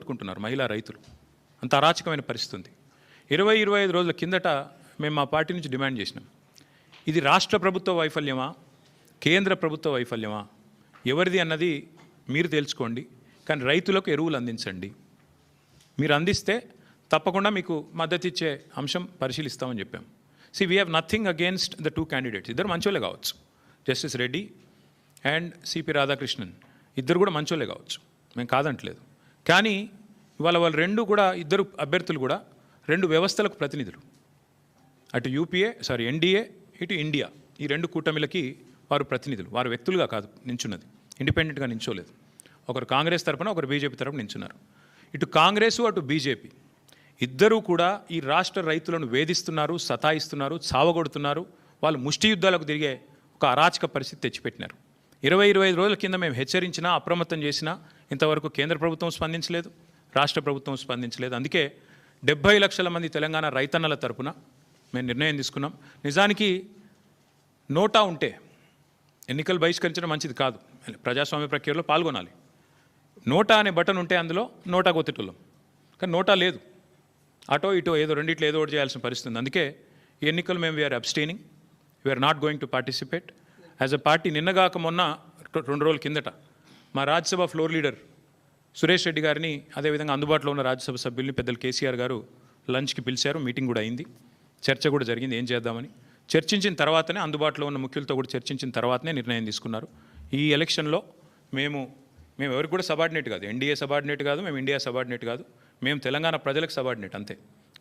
కొట్టుకుంటున్నారు మహిళా రైతులు. అంత అరాచకమైన పరిస్థితి ఉంది. 20-25 రోజుల కిందట మేము మా పార్టీ నుంచి డిమాండ్ చేసినాం, ఇది రాష్ట్ర ప్రభుత్వ వైఫల్యమా, కేంద్ర ప్రభుత్వ వైఫల్యమా, ఎవరిది అన్నది మీరు తెలుసుకోండి, కానీ రైతులకు ఎరువులు అందించండి. మీరు అందిస్తే తప్పకుండా మీకు మద్దతు ఇచ్చే అంశం పరిశీలిస్తామని చెప్పాం. We have nothing against the 2 candidates. ఇద్దరు మంచోళ్ళే కావచ్చు, justice Reddy and CP Radhakrishnan ఇద్దరు కూడా మంచోళ్ళే కావచ్చు, మేము కాదంటలేదు. కానీ ఇవాళ వాళ్ళు ఇద్దరు అభ్యర్థులు కూడా 2 వ్యవస్థలకు ప్రతినిధులు. అటు ఎన్డీఏ, ఇటు ఇండియా, ఈ 2 కూటమిలకి వారు ప్రతినిధులు. వారు వ్యక్తులుగా కాదు నించున్నది, ఇండిపెండెంట్గా నించోలేదు. ఒకరు కాంగ్రెస్ తరపున, ఒకరు బీజేపీ తరపున నించున్నారు. ఇటు కాంగ్రెసు అటు బీజేపీ ఇద్దరూ కూడా ఈ రాష్ట్ర రైతులను వేధిస్తున్నారు, సతాయిస్తున్నారు, చావగొడుతున్నారు. వాళ్ళు ముష్టి యుద్ధాలకు తిరిగే ఒక అరాచక పరిస్థితి తెచ్చిపెట్టినారు. 20-25 రోజుల కింద మేము హెచ్చరించినా, అప్రమత్తం చేసినా ఇంతవరకు కేంద్ర ప్రభుత్వం స్పందించలేదు, రాష్ట్ర ప్రభుత్వం స్పందించలేదు. అందుకే 70 లక్షల మంది తెలంగాణ రైతన్నల తరపున మేము నిర్ణయం తీసుకున్నాం. నిజానికి నోటా ఉంటే ఎన్నికలు బహిష్కరించడం మంచిది కాదు, ప్రజాస్వామ్య ప్రక్రియలో పాల్గొనాలి. నోటా అనే బటన్ ఉంటే అందులో నోటా కొత్తటోళ్ళం, కానీ నోటా లేదు. అటో ఇటో ఏదో రెండిట్లో ఏదో ఒకటి చేయాల్సిన పరిస్థితి ఉంది. అందుకే ఈ ఎన్నికలు మేము we're abstaining, we're not going to participate as a party. నిన్నగాక మొన్న 2 రోజుల కిందట మా రాజ్యసభ ఫ్లోర్ లీడర్ సురేష్ రెడ్డి గారిని, అదేవిధంగా అందుబాటులో ఉన్న రాజ్యసభ సభ్యుల్ని పెద్దలు కేసీఆర్ గారు లంచ్కి పిలిచారు. మీటింగ్ కూడా అయింది, చర్చ కూడా జరిగింది ఏం చేద్దామని. చర్చించిన తర్వాతనే, అందుబాటులో ఉన్న ముఖ్యులతో కూడా చర్చించిన తర్వాతనే నిర్ణయం తీసుకున్నారు. ఈ ఎలక్షన్లో మేము ఎవరికి కూడా సబార్డినేట్ కాదు, ఎన్డీఏ సబార్డినేట్ కాదు, మేము ఇండియా సబార్డినేట్ కాదు, మేము తెలంగాణ ప్రజలకు సబార్డినేట్ అంతే.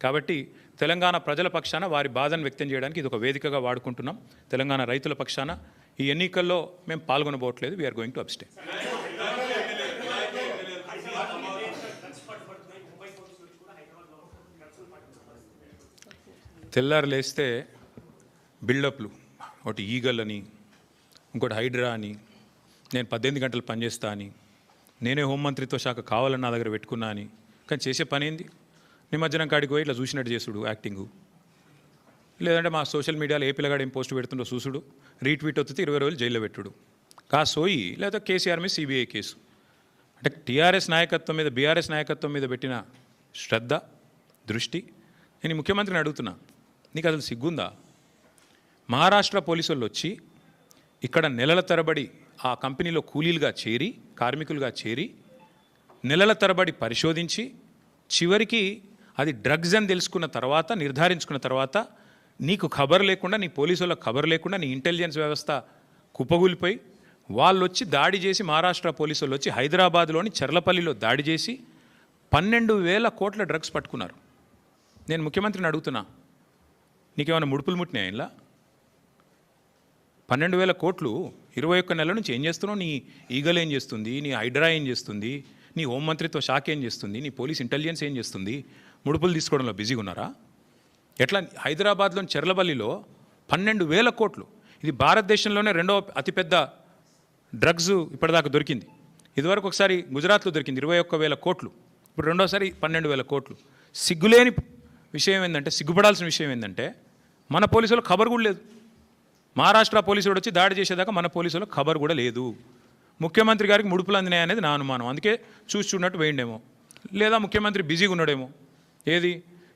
కాబట్టి తెలంగాణ ప్రజల పక్షాన వారి బాధను వ్యక్తం చేయడానికి ఇది ఒక వేదికగా వాడుకుంటున్నాం. తెలంగాణ రైతుల పక్షాన ఈ ఎన్నికల్లో మేము పాల్గొనబోట్లేదు, వీఆర్ గోయింగ్ టు అబ్స్టైన్. తెల్లారు లేస్తే బిల్డప్లు, ఒకటి ఈగల్ అని, ఇంకోటి హైడ్రా అని, నేను 18 గంటలు పనిచేస్తా అని, నేనే హోంమంత్రిత్వ శాఖ కావాలని నా దగ్గర పెట్టుకున్నా అని. కానీ చేసే పని ఏంది? నిమజ్జనం కాడికి పోయి ఇట్లా చూసినట్టు చేసుడు యాక్టింగు, లేదంటే మా సోషల్ మీడియాలో ఏ పిల్లగాడు ఏం పోస్ట్ పెడుతుండో చూసుడు, రీట్వీట్ వస్తే 20 రోజులు జైల్లో పెట్టుడు, సోయి లేదా కేసీఆర్ మీద సిబిఐ కేసు. అంటే టీఆర్ఎస్ నాయకత్వం మీద, బీఆర్ఎస్ నాయకత్వం మీద పెట్టిన శ్రద్ధ, దృష్టి. నేను ముఖ్యమంత్రిని అడుగుతున్నా, నీకు అసలు సిగ్గుందా? మహారాష్ట్ర పోలీసు వాళ్ళు వచ్చి ఇక్కడ నెలల తరబడి ఆ కంపెనీలో కూలీలుగా చేరి, కార్మికులుగా చేరి, నెలల తరబడి పరిశోధించి, చివరికి అది డ్రగ్స్ అని తెలుసుకున్న తర్వాత, నిర్ధారించుకున్న తర్వాత, నీకు ఖబర్ లేకుండా, నీ పోలీసు వాళ్ళకి ఖబర్ లేకుండా, నీ ఇంటెలిజెన్స్ వ్యవస్థ కుప్పగూలిపోయి వాళ్ళు వచ్చి దాడి చేసి, మహారాష్ట్ర పోలీసు వాళ్ళు వచ్చి హైదరాబాద్లోని చర్లపల్లిలో దాడి చేసి 12,000 కోట్ల డ్రగ్స్ పట్టుకున్నారు. నేను ముఖ్యమంత్రిని అడుగుతున్నా, నీకేమైనా ముడుపులు ముట్టినాయి? ఇలా 12,000 కోట్లు 21 నెలల నుంచి ఏం చేస్తున్నావు? నీ ఈగల్ ఏం చేస్తుంది? నీ హైడ్రా ఏం చేస్తుంది? నీ హోంమంత్రిత్వ శాఖ ఏం చేస్తుంది? నీ పోలీస్ ఇంటెలిజెన్స్ ఏం చేస్తుంది? ముడుపులు తీసుకోవడంలో బిజీగా ఉన్నారా? ఎట్లా? హైదరాబాద్లోని చెర్లపల్లిలో 12,000 కోట్లు. ఇది భారతదేశంలోనే 2వ అతిపెద్ద డ్రగ్స్ ఇప్పటిదాకా దొరికింది. ఇదివరకు ఒకసారి గుజరాత్లో దొరికింది 21,000 కోట్లు, ఇప్పుడు రెండోసారి 12,000 కోట్లు. సిగ్గులేని విషయం ఏంటంటే, సిగ్గుపడాల్సిన విషయం ఏంటంటే, మన పోలీసులు ఖబర్ కూడా లేదు. మహారాష్ట్ర పోలీసులు వచ్చి దాడి చేసేదాకా మన పోలీసులకు ఖబర్ కూడా లేదు. ముఖ్యమంత్రి గారికి ముడుపులు అందినాయి అనేది నా అనుమానం. అందుకే చూస్తున్నట్టు వేయండేమో, లేదా ముఖ్యమంత్రి బిజీగా ఉన్నాడేమో. ఏది?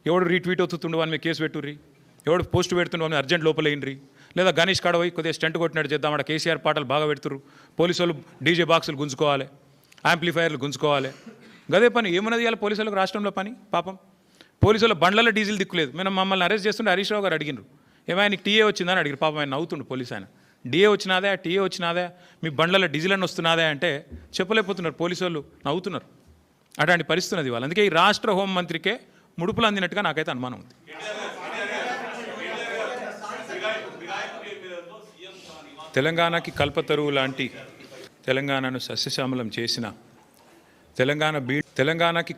ఎవడు రీట్వీట్ అవుతుండు వాని మీద కేసు పెట్టుర్రి, ఎవడు పోస్ట్ పెడుతుండు వాని అర్జెంట్ లోపలేయండి, లేదా గణేష్ కాడ పోయి కొద్దిగా స్టంట్ కొట్టినట్టు చేద్దాం, అక్కడ కేసీఆర్ పాటలు బాగా పెడుతుర్రు, పోలీసు వాళ్ళు డీజే బాక్సులు గుంజుకోవాలి, యాంప్లిఫైర్లు గుంజుకోవాలి. గదే పని ఏమన్నది ఇవాళ పోలీసులకు రాష్ట్రంలో పని? పాపం పోలీసుల బండ్లలో డీజిల్ దిక్కులేదు. మమ్మల్ని అరెస్ట్ చేస్తుంటే హరీష్ రావు గారు అడిగినారు, ఏమైనా నీకు టీఏ వచ్చిందని అడిగారు. పాపం ఆయన నవ్వుతుండు పోలీసు ఆయన. డిఏ వచ్చినాదా, టీఏ వచ్చినాదా, మీ బండ్లలో డీజిల్ అని వస్తున్నాదా అంటే చెప్పలేకపోతున్నారు, పోలీసు వాళ్ళు నవ్వుతున్నారు. అట్లాంటి పరిస్థితి అది వాళ్ళు. అందుకే ఈ రాష్ట్ర హోంమంత్రికే ముడుపులు అందినట్టుగా నాకైతే అనుమానం ఉంది. తెలంగాణకి కల్పతరువు లాంటి, తెలంగాణను సస్యశ్యామలం చేసిన, తెలంగాణకి